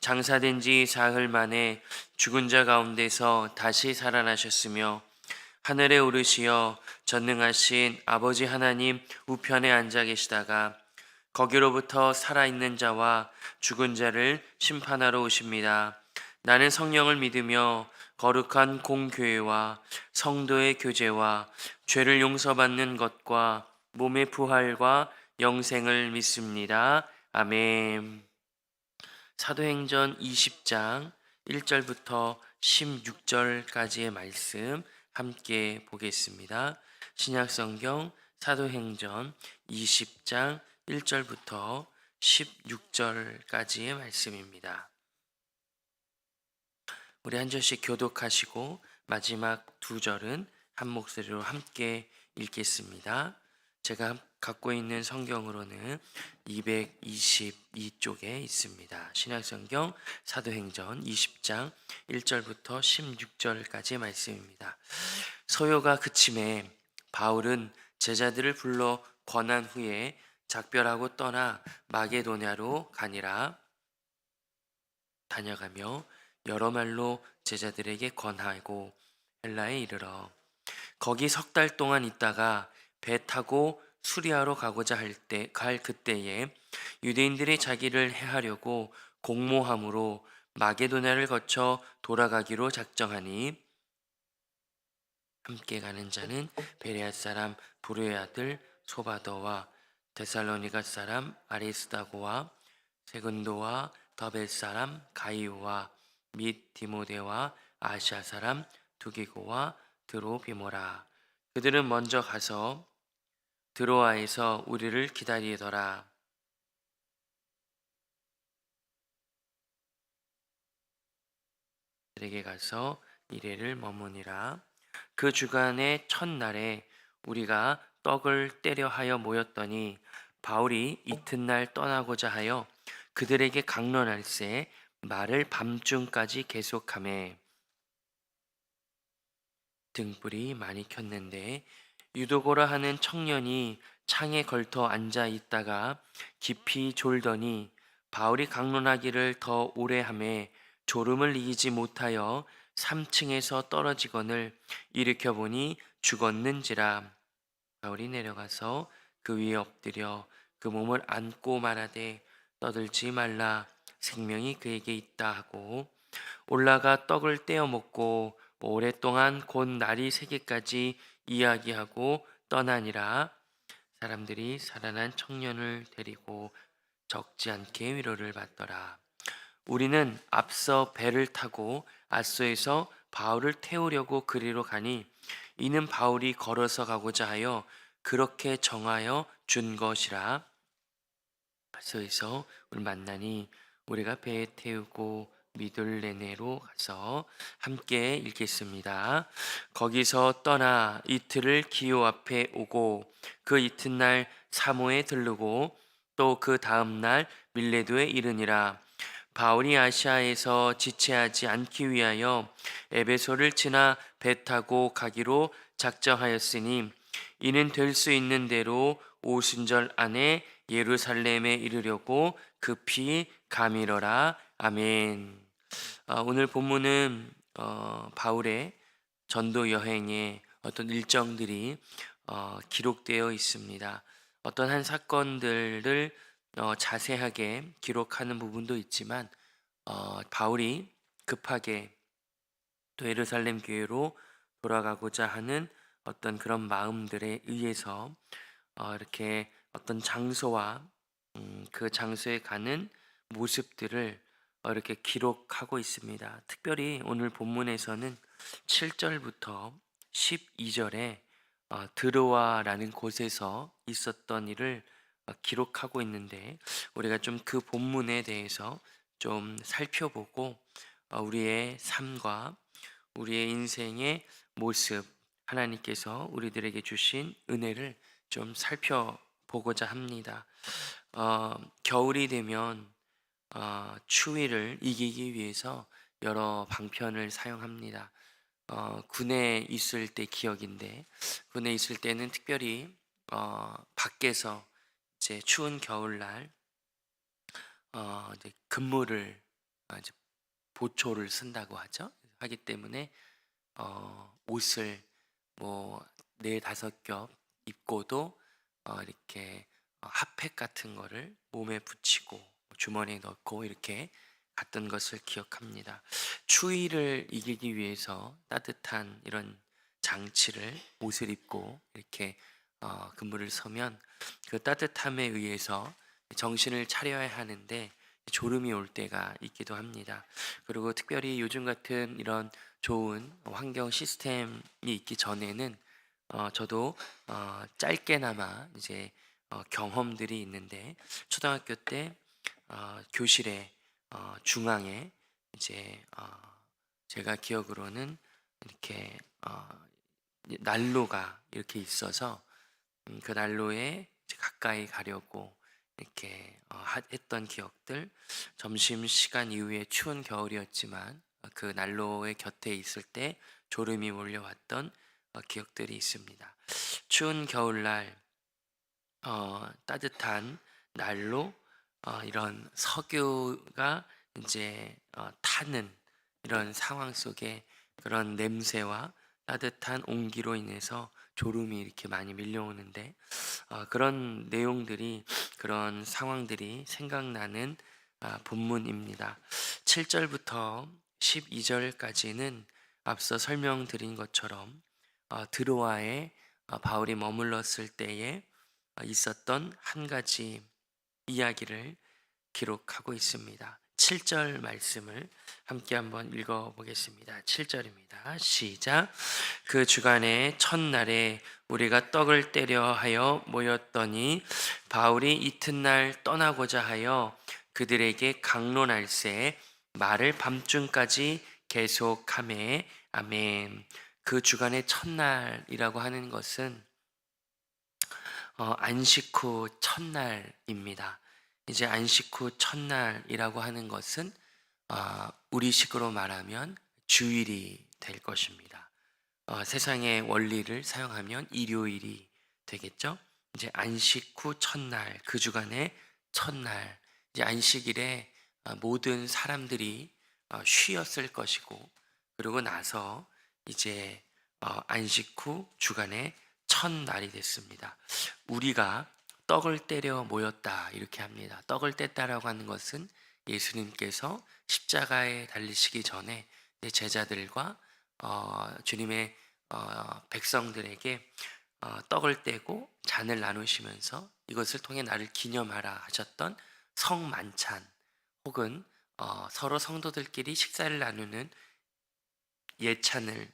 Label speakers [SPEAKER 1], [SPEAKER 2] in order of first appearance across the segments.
[SPEAKER 1] 장사된 지 사흘 만에 죽은 자 가운데서 다시 살아나셨으며 하늘에 오르시어 전능하신 아버지 하나님 우편에 앉아 계시다가 거기로부터 살아있는 자와 죽은 자를 심판하러 오십니다. 나는 성령을 믿으며 거룩한 공교회와 성도의 교제와 죄를 용서받는 것과 몸의 부활과 영생을 믿습니다. 아멘. 사도행전 20장 1절부터 16절까지의 말씀 함께 보겠습니다. 신약성경 사도행전 20장 1절부터 16절까지의 말씀입니다. 우리 한 절씩 교독하시고 마지막 두 절은 한 목소리로 함께 읽겠습니다. 제가 갖고 있는 성경으로는 222쪽에 있습니다. 신약성경 사도행전 20장 1절부터 16절까지의 말씀입니다. 소요가 그침에 바울은 제자들을 불러 권한 후에 작별하고 떠나 마게도냐로 가니라. 다녀가며 여러 말로 제자들에게 권하고 헬라에 이르러 거기 석 달 동안 있다가 배 타고 수리아로 가고자 갈 그때에 유대인들이 자기를 해하려고 공모함으로 마게도냐를 거쳐 돌아가기로 작정하니 함께 가는 자는 베레아 사람 부르의 아들 소바더와 데살로니가 사람 아리스다고와 세근도와 더벨 사람 가이오와 및 디모데와 아시아 사람 두기고와 드로비모라. 그들은 먼저 가서 드로아에서 우리를 기다리더라. 그들에게 가서 이레를 머무니라. 그 주간의 첫날에 우리가 떡을 떼려 하여 모였더니 바울이 이튿날 떠나고자 하여 그들에게 강론할세 말을 밤중까지 계속하매 등불이 많이 켰는데 유도고라 하는 청년이 창에 걸터 앉아 있다가 깊이 졸더니 바울이 강론하기를 더 오래 하매 졸음을 이기지 못하여 3층에서 떨어지거늘 일으켜 보니 죽었는지라. 바울이 내려가서 그 위에 엎드려 그 몸을 안고 말하되 떠들지 말라 생명이 그에게 있다 하고 올라가 떡을 떼어 먹고 오랫동안 곧 날이 새기까지 이야기하고 떠나니라. 사람들이 살아난 청년을 데리고 적지 않게 위로를 받더라. 우리는 앞서 배를 타고 아소에서 바울을 태우려고 그리로 가니 이는 바울이 걸어서 가고자 하여 그렇게 정하여 준 것이라. 아소에서 우리 만나니 우리가 배에 태우고 미돌레네로 가서 함께 읽겠습니다. 거기서 떠나 이틀을 기호 앞에 오고 그 이튿날 사모에 들르고 또 그 다음날 밀레도에 이르니라. 바울이 아시아에서 지체하지 않기 위하여 에베소를 지나 배 타고 가기로 작정하였으니 이는 될 수 있는 대로 오순절 안에 예루살렘에 이르려고 급히 가미러라. 아멘. 오늘 본문은 바울의 전도 여행의 어떤 일정들이 기록되어 있습니다. 어떤 한 사건들을 자세하게 기록하는 부분도 있지만 바울이 급하게 또 예루살렘 교회로 돌아가고자 하는 어떤 그런 마음들에 의해서 이렇게 어떤 장소와 그 장소에 가는 모습들을 이렇게 기록하고 있습니다. 특별히 오늘 본문에서는 7절부터 12절에 드로아라는 곳에서 있었던 일을 기록하고 있는데 우리가 좀 그 본문에 대해서 좀 살펴보고 우리의 삶과 우리의 인생의 모습, 하나님께서 우리들에게 주신 은혜를 좀 살펴보고자 합니다. 겨울이 되면 추위를 이기기 위해서 여러 방편을 사용합니다. 군에 있을 때 기억인데 군에 있을 때는 특별히 밖에서 이제 추운 겨울날 이제 근무를 이제 보초를 쓴다고 하죠. 하기 때문에 옷을 뭐 4-5겹 입고도 이렇게 핫팩 같은 거를 몸에 붙이고 주머니에 넣고 이렇게 갔던 것을 기억합니다. 추위를 이기기 위해서 따뜻한 이런 장치를 옷을 입고 이렇게 근무를 서면 그 따뜻함에 의해서 정신을 차려야 하는데 졸음이 올 때가 있기도 합니다. 그리고 특별히 요즘 같은 이런 좋은 환경 시스템이 있기 전에는 저도 짧게나마 이제 경험들이 있는데 초등학교 때 교실에 중앙에 이제 제가 기억으로는 이렇게 난로가 이렇게 있어서 그 난로에 이제 가까이 가려고 이렇게 했던 기억들, 점심 시간 이후에 추운 겨울이었지만 그 난로의 곁에 있을 때 졸음이 몰려왔던 기억들이 있습니다. 추운 겨울날 따뜻한 난로, 이런 석유가 이제 타는 이런 상황 속에 그런 냄새와 따뜻한 온기로 인해서 졸음이 이렇게 많이 밀려오는데 그런 내용들이, 그런 상황들이 생각나는 본문입니다. 7절부터 12절까지는 앞서 설명드린 것처럼 드로아에 바울이 머물렀을 때에 있었던 한 가지 이야기를 기록하고 있습니다. 7절 말씀을 함께 한번 읽어보겠습니다. 7절입니다. 시작. 그 주간의 첫날에 우리가 떡을 떼려 하여 모였더니 바울이 이튿날 떠나고자 하여 그들에게 강론할세 말을 밤중까지 계속하매. 아멘. 그 주간의 첫날이라고 하는 것은 안식 후 첫날입니다. 이제 안식 후 첫날이라고 하는 것은 우리식으로 말하면 주일이 될 것입니다. 세상의 원리를 사용하면 일요일이 되겠죠. 이제 안식 후 첫날, 그 주간의 첫날, 이제 안식일에 모든 사람들이 쉬었을 것이고, 그러고 나서 이제 안식 후 주간의 첫날이 됐습니다. 우리가 떡을 떼려 모였다 이렇게 합니다. 떡을 뗐다라고 하는 것은 예수님께서 십자가에 달리시기 전에 제자들과 주님의 백성들에게 떡을 떼고 잔을 나누시면서 이것을 통해 나를 기념하라 하셨던 성만찬, 혹은 서로 성도들끼리 식사를 나누는 예찬을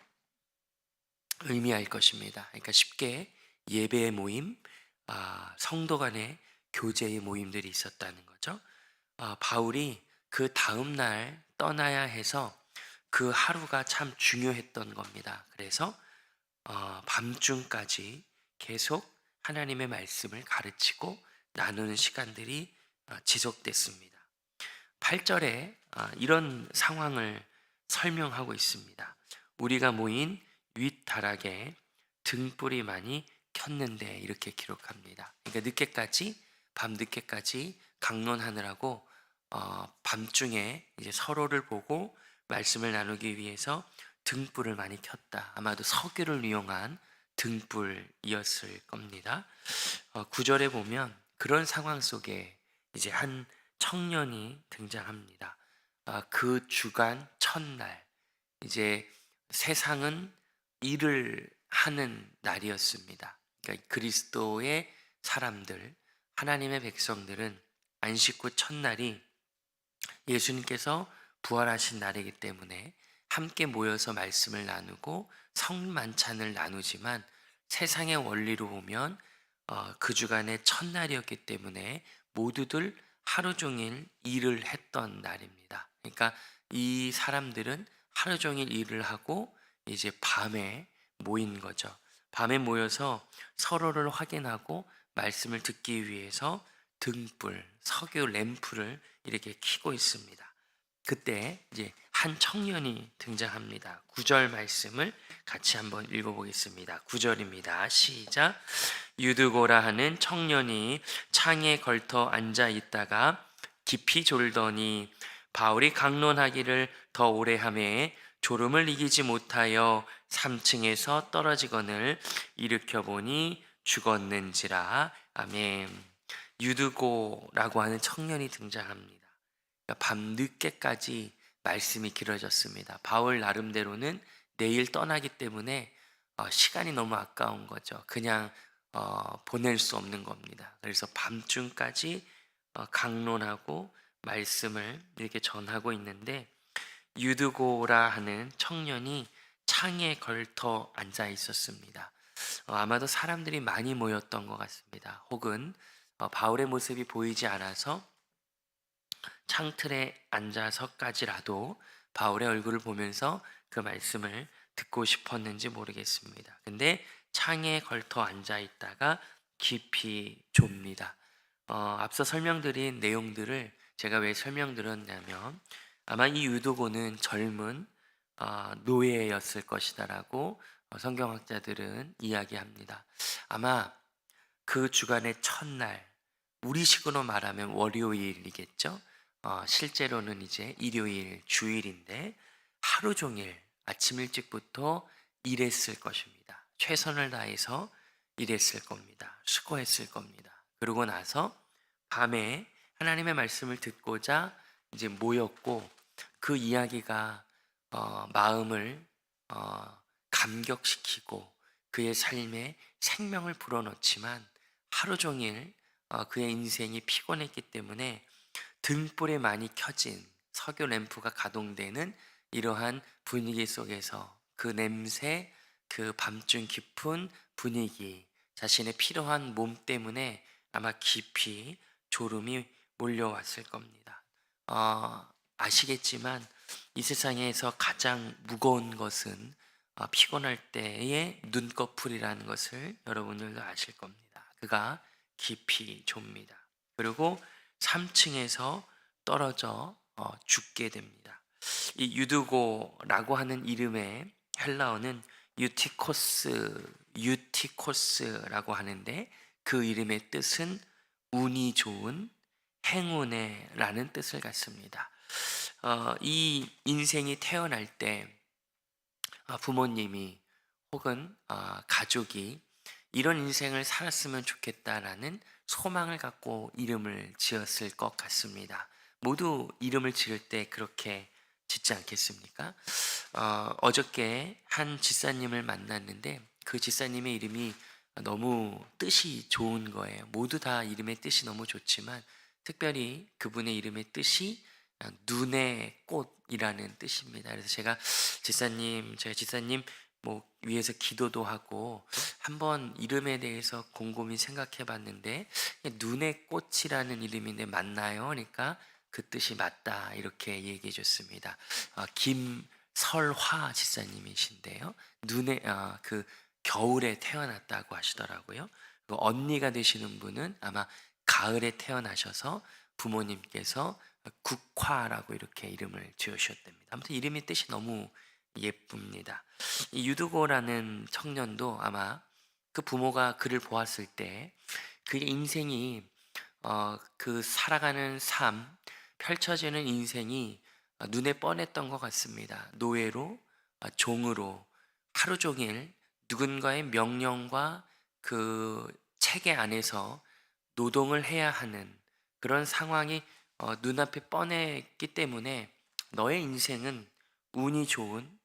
[SPEAKER 1] 의미할 것입니다. 그러니까 쉽게 예배의 모임, 성도 간의 교제의 모임들이 있었다는 거죠. 바울이 그 다음 날 떠나야 해서 그 하루가 참 중요했던 겁니다. 그래서 밤중까지 계속 하나님의 말씀을 가르치고 나누는 시간들이 지속됐습니다. 8절에 이런 상황을 설명하고 있습니다. 우리가 모인 윗다락에 등불이 많이 켰는데 이렇게 기록합니다. 그러니까 늦게까지, 밤 늦게까지 강론하느라고 밤중에 이제 서로를 보고 말씀을 나누기 위해서 등불을 많이 켰다. 아마도 석유를 이용한 등불이었을 겁니다. 9절에 보면 그런 상황 속에 이제 한 청년이 등장합니다. 그 주간 첫날, 이제 세상은 일을 하는 날이었습니다. 그러니까 그리스도의 사람들, 하나님의 백성들은 안식 후 첫날이 예수님께서 부활하신 날이기 때문에 함께 모여서 말씀을 나누고 성만찬을 나누지만, 세상의 원리로 보면 그 주간의 첫날이었기 때문에 모두들 하루 종일 일을 했던 날입니다. 그러니까 이 사람들은 하루 종일 일을 하고 이제 밤에 모인 거죠. 밤에 모여서 서로를 확인하고 말씀을 듣기 위해서 등불, 석유 램프를 이렇게 켜고 있습니다. 그때 이제 한 청년이 등장합니다. 9절 말씀을 같이 한번 읽어보겠습니다. 9절입니다. 시작. 유드고라 하는 청년이 창에 걸터 앉아 있다가 깊이 졸더니 바울이 강론하기를 더 오래 하매 졸음을 이기지 못하여 3층에서 떨어지거늘 일으켜 보니 죽었는지라. 아멘. 유드고라고 하는 청년이 등장합니다. 그러니까 밤늦게까지 말씀이 길어졌습니다. 바울 나름대로는 내일 떠나기 때문에 시간이 너무 아까운 거죠. 그냥 보낼 수 없는 겁니다. 그래서 밤중까지 강론하고 말씀을 이렇게 전하고 있는데, 유드고라 하는 청년이 창에 걸터 앉아 있었습니다. 아마도 사람들이 많이 모였던 것 같습니다. 혹은 바울의 모습이 보이지 않아서 창틀에 앉아서까지라도 바울의 얼굴을 보면서 그 말씀을 듣고 싶었는지 모르겠습니다. 근데 창에 걸터 앉아 있다가 깊이 좁니다. 앞서 설명드린 내용들을 제가 왜 설명드렸냐면, 아마 이 유도고는 젊은 노예였을 것이다라고 성경학자들은 이야기합니다. 아마 그 주간의 첫날, 우리식으로 말하면 월요일이겠죠. 실제로는 이제 일요일, 주일인데 하루 종일 아침 일찍부터 일했을 것입니다. 최선을 다해서 일했을 겁니다. 수고했을 겁니다. 그러고 나서 밤에 하나님의 말씀을 듣고자 이제 모였고, 그 이야기가 마음을 감격시키고 그의 삶에 생명을 불어넣지만, 하루 종일 그의 인생이 피곤했기 때문에 등불에 많이 켜진 석유 램프가 가동되는 이러한 분위기 속에서 그 냄새, 그 밤중 깊은 분위기, 자신의 피로한 몸 때문에 아마 깊이 졸음이 몰려왔을 겁니다. 아시겠지만 이 세상에서 가장 무거운 것은 피곤할 때의 눈꺼풀이라는 것을 여러분들도 아실 겁니다. 그가 깊이 좁니다. 그리고 3층에서 떨어져 죽게 됩니다. 이 유드고라고 하는 이름의 헬라어는 유티코스라고 하는데, 그 이름의 뜻은 운이 좋은, 행운의라는 뜻을 갖습니다. 이 인생이 태어날 때 부모님이 혹은 가족이 이런 인생을 살았으면 좋겠다라는 소망을 갖고 이름을 지었을 것 같습니다. 모두 이름을 지을 때 그렇게 짓지 않겠습니까? 어저께 한 지사님을 만났는데 그 지사님의 이름이 너무 뜻이 좋은 거예요. 모두 다 이름의 뜻이 너무 좋지만 특별히 그분의 이름의 뜻이 눈의 꽃이라는 뜻입니다. 그래서 제가 지사님 뭐 위해서 기도도 하고 한번 이름에 대해서 곰곰이 생각해 봤는데, 눈의 꽃이라는 이름인데 맞나요? 그러니까 그 뜻이 맞다 이렇게 얘기해 줬습니다. 김설화 지사님이신데요. 그 겨울에 태어났다고 하시더라고요. 그리고 언니가 되시는 분은 아마 가을에 태어나셔서 부모님께서 국화라고 이렇게 이름을 지으셨답니다. 아무튼 이름의 뜻이 너무 예쁩니다. 이 유드고라는 청년도 아마 그 부모가 그를 보았을 때 그의 인생이 그 살아가는 삶, 펼쳐지는 인생이 눈에 뻔했던 것 같습니다. 노예로, 종으로 하루 종일 누군가의 명령과 그 체계 안에서 노동을 해야 하는 그런 상황이 눈앞에 뻔했기 때문에, 너의 인생은 운이 좋은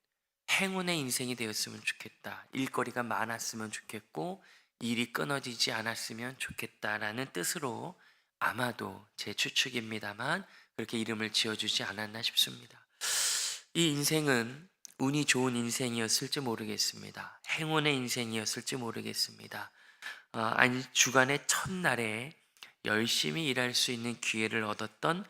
[SPEAKER 1] 행운의 인생이 되었으면 좋겠다, 일거리가 많았으면 좋겠고 일이 끊어지지 않았으면 좋겠다라는 뜻으로 아마도 제 추측입니다만 그렇게 이름을 지어주지 않았나 싶습니다. 이 인생은 운이 좋은 인생이었을지 모르겠습니다. 행운의 인생이었을지 모르겠습니다. 아니, 주간의 첫날에 열심히 일할 수 있는 기회를 얻었던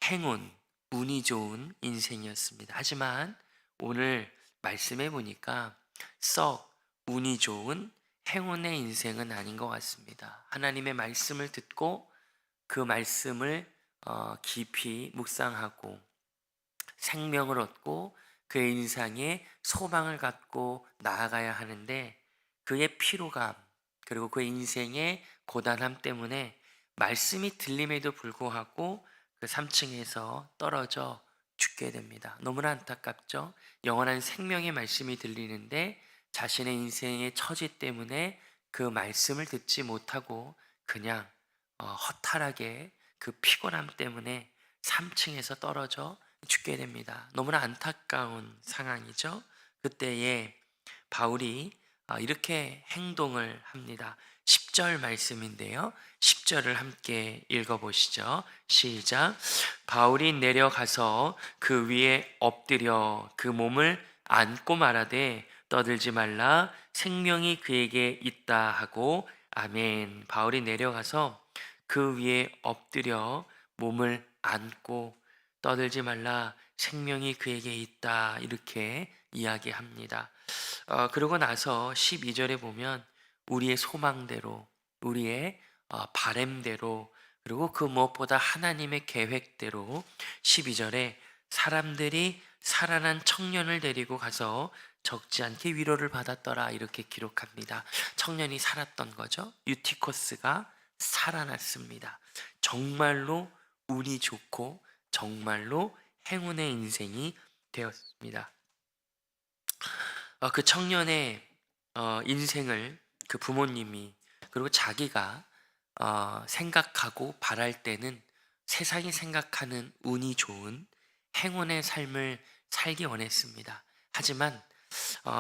[SPEAKER 1] 행운, 운이 좋은 인생이었습니다. 하지만 오늘 말씀해 보니까 썩 운이 좋은 행운의 인생은 아닌 것 같습니다. 하나님의 말씀을 듣고 그 말씀을 깊이 묵상하고 생명을 얻고 그의 인생에 소망을 갖고 나아가야 하는데, 그의 피로감 그리고 그의 인생의 고단함 때문에 말씀이 들림에도 불구하고 그 3층에서 떨어져 죽게 됩니다. 너무나 안타깝죠? 영원한 생명의 말씀이 들리는데 자신의 인생의 처지 때문에 그 말씀을 듣지 못하고 그냥 허탈하게 그 피곤함 때문에 3층에서 떨어져 죽게 됩니다. 너무나 안타까운 상황이죠. 그때에 바울이 이렇게 행동을 합니다. 10절 말씀인데요. 10절을 함께 읽어보시죠. 시작. 바울이 내려가서 그 위에 엎드려 그 몸을 안고 말하되 떠들지 말라 생명이 그에게 있다 하고 아멘. 바울이 내려가서 그 위에 엎드려 몸을 안고 떠들지 말라 생명이 그에게 있다 이렇게 이야기합니다. 그러고 나서 12절에 보면 우리의 소망대로 우리의 바램대로 그리고 그 무엇보다 하나님의 계획대로 12절에 사람들이 살아난 청년을 데리고 가서 적지 않게 위로를 받았더라 이렇게 기록합니다. 청년이 살았던 거죠. 유티코스가 살아났습니다. 정말로 운이 좋고 정말로 행운의 인생이 되었습니다. 그 청년의 인생을 그 부모님이 그리고 자기가 생각하고 바랄 때는 세상이 생각하는 운이 좋은 행운의 삶을 살기 원했습니다. 하지만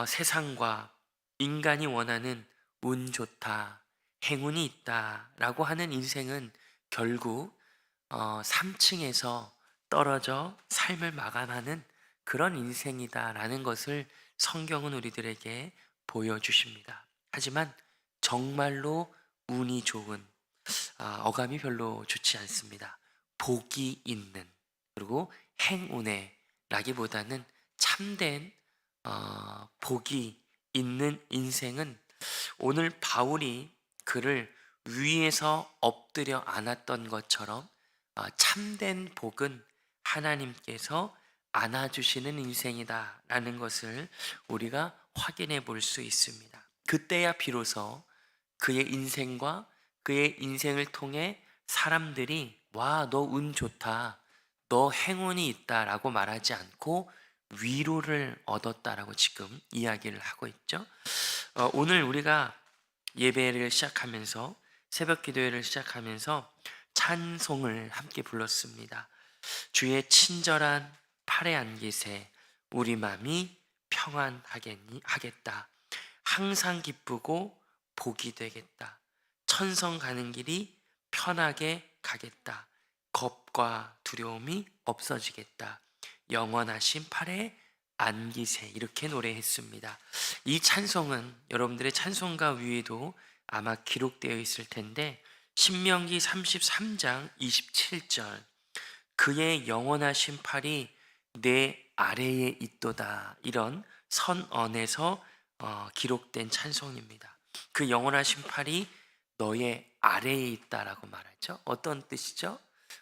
[SPEAKER 1] 세상과 인간이 원하는 운 좋다, 행운이 있다라고 하는 인생은 결국 3층에서 떨어져 삶을 마감하는 그런 인생이다라는 것을 성경은 우리들에게 보여주십니다. 하지만 정말로 운이 좋은 어감이 별로 좋지 않습니다. 복이 있는 그리고 행운의 라기보다는 참된 복이 있는 인생은 오늘 바울이 그를 위에서 엎드려 안았던 것처럼 참된 복은 하나님께서 안아주시는 인생이다라는 것을 우리가 확인해 볼 수 있습니다. 그때야 비로소 그의 인생과 그의 인생을 통해 사람들이 와, 너 운 좋다, 너 행운이 있다라고 말하지 않고 위로를 얻었다라고 지금 이야기를 하고 있죠. 오늘 우리가 예배를 시작하면서 새벽 기도회를 시작하면서 찬송을 함께 불렀습니다. 주의 친절한 팔에 안기세 우리 맘이 평안하겠다. 항상 기쁘고 복이 되겠다. 천성 가는 길이 편하게 가겠다. 겁과 두려움이 없어지겠다. 영원하신 팔에 안기세 이렇게 노래했습니다. 이 찬송은 여러분들의 찬송가 위에도 아마 기록되어 있을 텐데 신명기 33장 27절 그의 영원하신 팔이 내 아래에 있도다 이런 선언에서 기록된 찬송입니다. 그 영원하신 팔이 너의 아래에 있다라고 말하죠. 어떤 뜻이죠?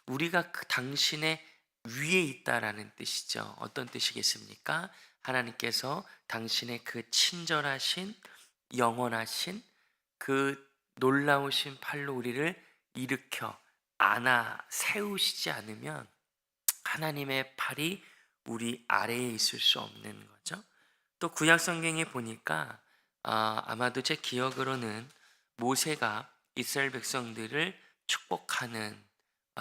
[SPEAKER 1] 우리가 그 당신의 위에 있다라는 뜻이죠. 어떤 뜻이겠습니까? 하나님께서 당신의 그 친절하신 영원하신 그 놀라우신 팔로 우리를 일으켜 안아 세우시지 않으면 하나님의 팔이 우리 아래에 있을 수 없는 거죠. 또 구약 성경에 보니까 아마도 제 기억으로는 모세가 이스라엘 백성들을 축복하는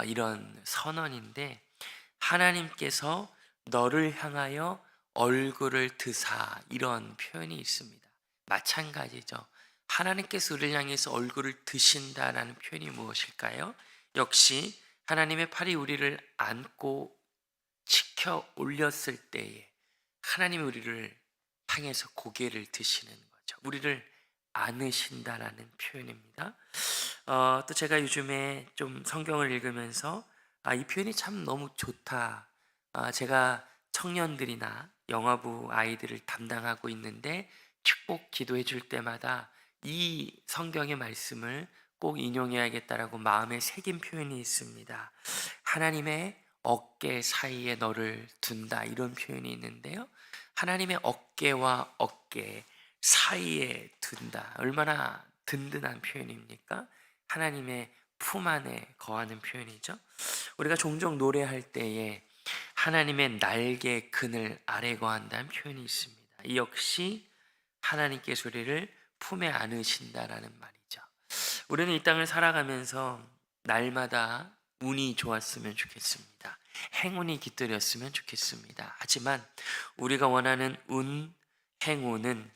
[SPEAKER 1] 이런 선언인데 하나님께서 너를 향하여 얼굴을 드사 이런 표현이 있습니다. 마찬가지죠. 하나님께서 우리를 향해서 얼굴을 드신다라는 표현이 무엇일까요? 역시 하나님의 팔이 우리를 안고 지켜 올렸을 때에 하나님이 우리를 향해서 고개를 드시는 거죠. 우리를 안으신다라는 표현입니다. 또 제가 요즘에 좀 성경을 읽으면서 이 표현이 참 너무 좋다. 제가 청년들이나 영화부 아이들을 담당하고 있는데 축복 기도해 줄 때마다 이 성경의 말씀을 꼭 인용해야겠다라고 마음에 새긴 표현이 있습니다. 하나님의 어깨 사이에 너를 둔다 이런 표현이 있는데요. 하나님의 어깨와 어깨 사이에 둔다. 얼마나 든든한 표현입니까? 하나님의 품 안에 거하는 표현이죠. 우리가 종종 노래할 때에 하나님의 날개 그늘 아래 거한다는 표현이 있습니다. 이 역시 하나님께서 우리를 품에 안으신다라는 말이죠. 우리는 이 땅을 살아가면서 날마다 운이 좋았으면 좋겠습니다. 행운이 깃들였으면 좋겠습니다. 하지만 우리가 원하는 행운은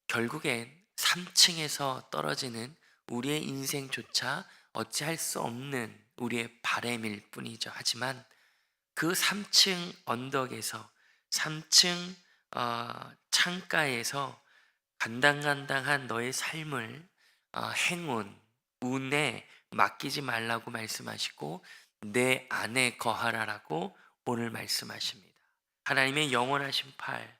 [SPEAKER 1] 결국엔 3층에서 떨어지는 우리의 인생조차 어찌할 수 없는 우리의 바람일 뿐이죠. 하지만 그 3층 언덕에서 3층 창가에서 간당간당한 너의 삶을 행운, 운에 맡기지 말라고 말씀하시고 내 안에 거하라라고 오늘 말씀하십니다. 하나님의 영원하신 팔,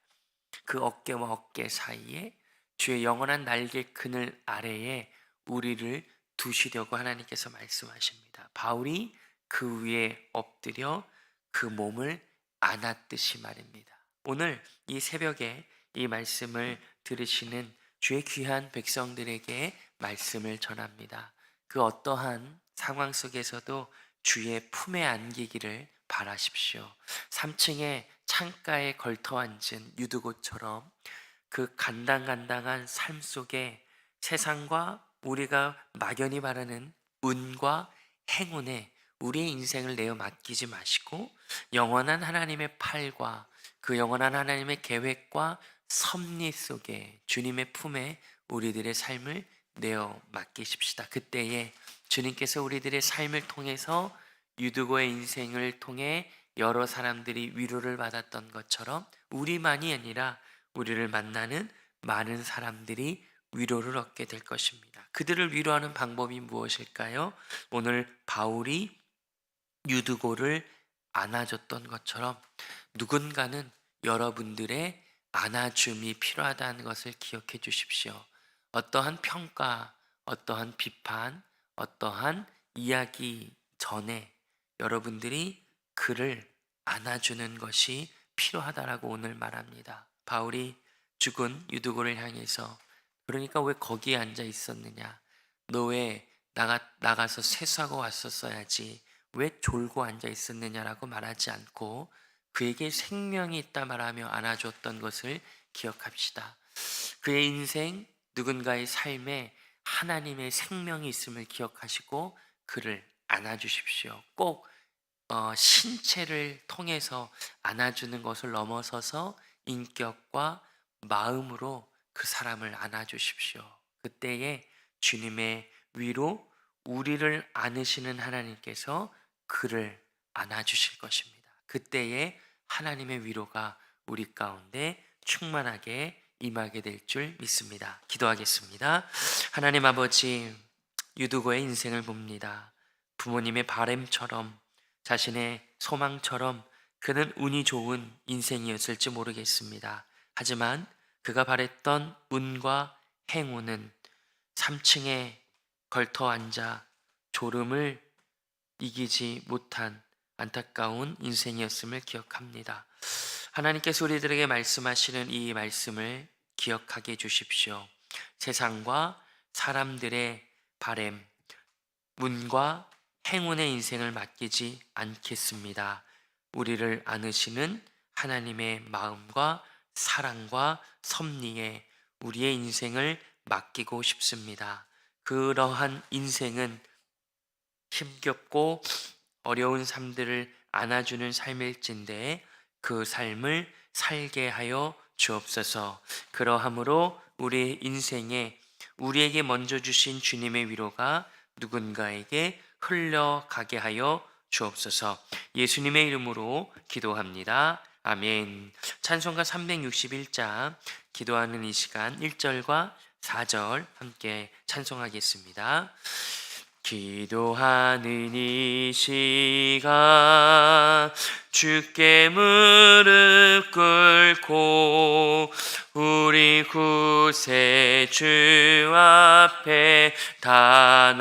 [SPEAKER 1] 그 어깨와 어깨 사이에 주의 영원한 날개 그늘 아래에 우리를 두시려고 하나님께서 말씀하십니다. 바울이 그 위에 엎드려 그 몸을 안았듯이 말입니다. 오늘 이 새벽에 이 말씀을 들으시는 주의 귀한 백성들에게 말씀을 전합니다. 그 어떠한 상황 속에서도 주의 품에 안기기를 바라십시오. 3층의 창가에 걸터 앉은 유두고처럼 그 간당간당한 삶 속에 세상과 우리가 막연히 바라는 운과 행운에 우리의 인생을 내어 맡기지 마시고 영원한 하나님의 팔과 그 영원한 하나님의 계획과 섭리 속에 주님의 품에 우리들의 삶을 내어 맡기십시다. 그때에 주님께서 우리들의 삶을 통해서 유두고의 인생을 통해 여러 사람들이 위로를 받았던 것처럼 우리만이 아니라 우리를 만나는 많은 사람들이 위로를 얻게 될 것입니다. 그들을 위로하는 방법이 무엇일까요? 오늘 바울이 유두고를 안아줬던 것처럼 누군가는 여러분들의 안아줌이 필요하다는 것을 기억해 주십시오. 어떠한 평가, 어떠한 비판, 어떠한 이야기 전에 여러분들이 그를 안아주는 것이 필요하다라고 오늘 말합니다. 바울이 죽은 유두고를 향해서 그러니까 왜 거기에 앉아 있었느냐? 너 왜 나가서 세수하고 왔었어야지 왜 졸고 앉아 있었느냐라고 말하지 않고 그에게 생명이 있다 말하며 안아줬던 것을 기억합시다. 그의 인생, 누군가의 삶에 하나님의 생명이 있음을 기억하시고 그를 안아주십시오. 꼭 신체를 통해서 안아주는 것을 넘어서서 인격과 마음으로 그 사람을 안아주십시오. 그때에 주님의 위로 우리를 안으시는 하나님께서 그를 안아주실 것입니다. 그때에 하나님의 위로가 우리 가운데 충만하게 임하게 될 줄 믿습니다. 기도하겠습니다. 하나님 아버지, 유두고의 인생을 봅니다. 부모님의 바램처럼 자신의 소망처럼 그는 운이 좋은 인생이었을지 모르겠습니다. 하지만 그가 바랬던 운과 행운은 3층에 걸터 앉아 졸음을 이기지 못한 안타까운 인생이었음을 기억합니다. 하나님께서 우리들에게 말씀하시는 이 말씀을 기억하게 해주십시오. 세상과 사람들의 바램, 운과 행운의 인생을 맡기지 않겠습니다. 우리를 안으시는 하나님의 마음과 사랑과 섭리에 우리의 인생을 맡기고 싶습니다. 그러한 인생은 힘겹고 어려운 삶들을 안아주는 삶일진데 그 삶을 살게 하여 주옵소서. 그러함으로 우리의 인생에 우리에게 먼저 주신 주님의 위로가 누군가에게 흘러가게 하여 주옵소서. 예수님의 이름으로 기도합니다. 아멘. 찬송가 361장 기도하는 이 시간 1절과 4절 함께 찬송하겠습니다. 기도하는 이 시간 주께 무릎 꿇고 우리 구세주 앞에 다